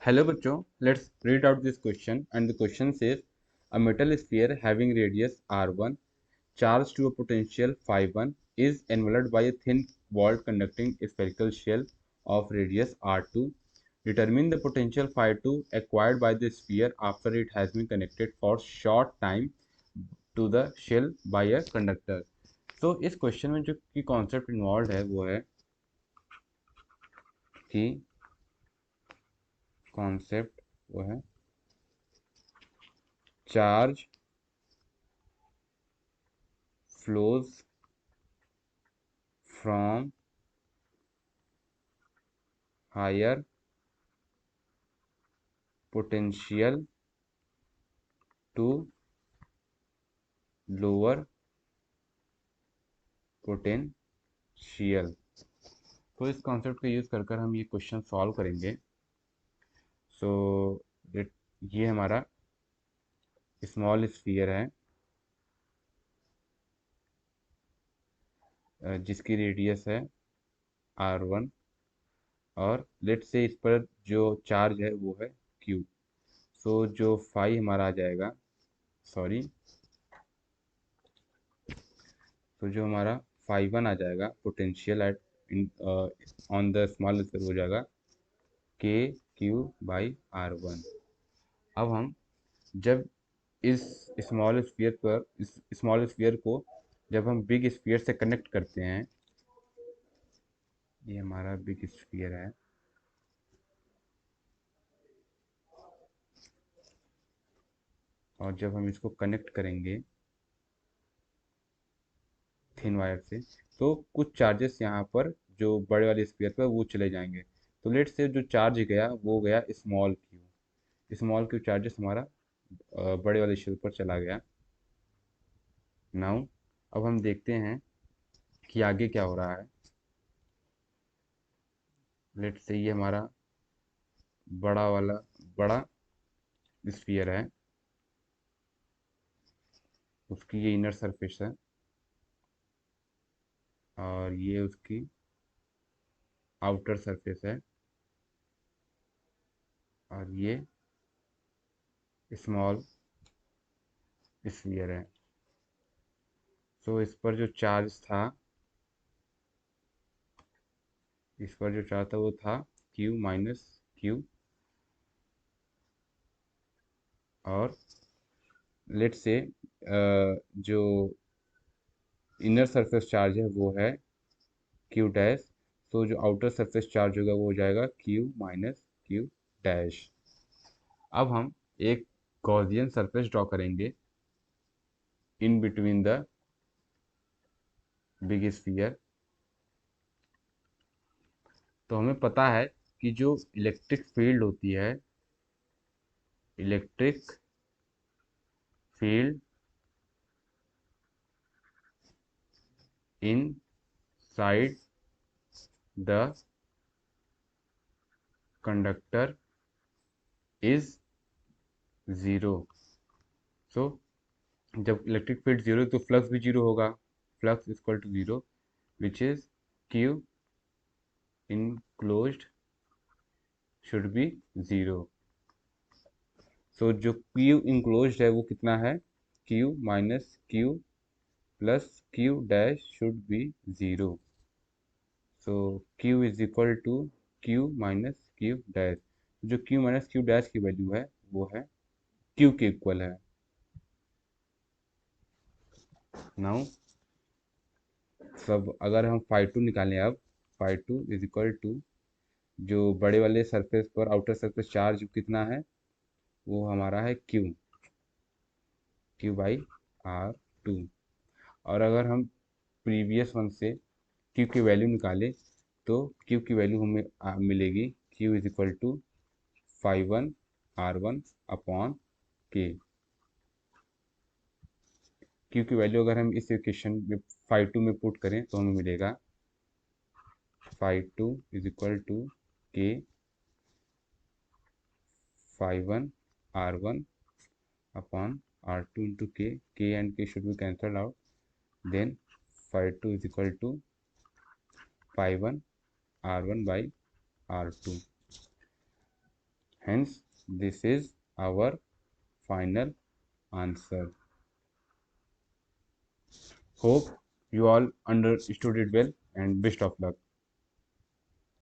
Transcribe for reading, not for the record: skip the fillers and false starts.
Hello bachcho, let's read out this question, and the question says a metal sphere having radius r1 charged to a potential phi1 is enveloped by a thin walled conducting spherical shell of radius r2. Determine the potential phi2 acquired by the sphere after it has been connected for short time to the shell by a conductor. तो इस question में जो की concept involve है वो है कि concept वो है charge flows from higher potential to lower potential। तो इस कॉन्सेप्ट का यूज़ कर हम ये क्वेश्चन सॉल्व करेंगे। सो ये हमारा स्मॉल स्फीयर है जिसकी रेडियस है r1 और लेट से इस पर जो चार्ज है वो है q। सो जो फाई हमारा आ जाएगा, सॉरी, तो जो हमारा phi1 आ जाएगा potential at on the small sphere हो जाएगा के क्यू बाई r1। अब हम जब इस स्मॉल स्फीयर को जब हम बिग स्फीयर से कनेक्ट करते हैं, ये हमारा बिग स्फीयर है, और जब हम इसको कनेक्ट करेंगे थिन वायर से तो कुछ चार्जेस यहाँ पर जो बड़े वाले स्फीयर पर वो चले जाएंगे। तो लेट से जो चार्ज गया वो गया स्मॉल क्यू चार्जेस हमारा बड़े वाले शेल पर चला गया। नाउ अब हम देखते हैं कि आगे क्या हो रहा है। लेट से ये हमारा बड़ा स्फीयर है, उसकी ये इनर सरफेस है और ये उसकी आउटर सरफेस है और ये स्मॉल स्फीयर है। सो इस पर जो चार्ज था वो था Q माइनस Q, और लेट से जो इनर सरफेस चार्ज है वो है Q डैश। तो जो आउटर सरफेस चार्ज होगा वो हो जाएगा Q माइनस Q डैश। अब हम एक गॉसियन सरफेस ड्रॉ करेंगे in between the big sphere. तो हमें पता है कि जो electric field inside the conductor is zero. So जब इलेक्ट्रिक फील्ड जीरो तो फ्लक्स भी जीरो होगा, flux equal to zero which is Q enclosed should be zero. So जो क्यू इनक्लोज्ड है वो कितना है, Q minus Q plus Q dash should be zero. So Q is equal to Q minus Q dash. जो Q minus Q dash की value है वो है क्यू के इक्वल है। नाउ सब अगर हम फाई टू निकालें, अब phi two is equal to जो बड़े वाले सरफेस पर आउटर सरफेस चार्ज कितना है वो हमारा है क्यू बाई r2। और अगर हम प्रीवियस वन से क्यू की वैल्यू निकालें तो क्यू की वैल्यू हमें मिलेगी q is equal to phi1 r1 upon k. Q की वैल्यू अगर हम इस इक्वेशन में phi2 में पुट करें तो हमें मिलेगा phi2 इज इक्वल टू के phi1 r1 upon r2 into k and k should be cancelled out, then phi2 is equal to phi1 r1 by r2। Hence, this is our final answer. Hope you all understood it well and best of luck.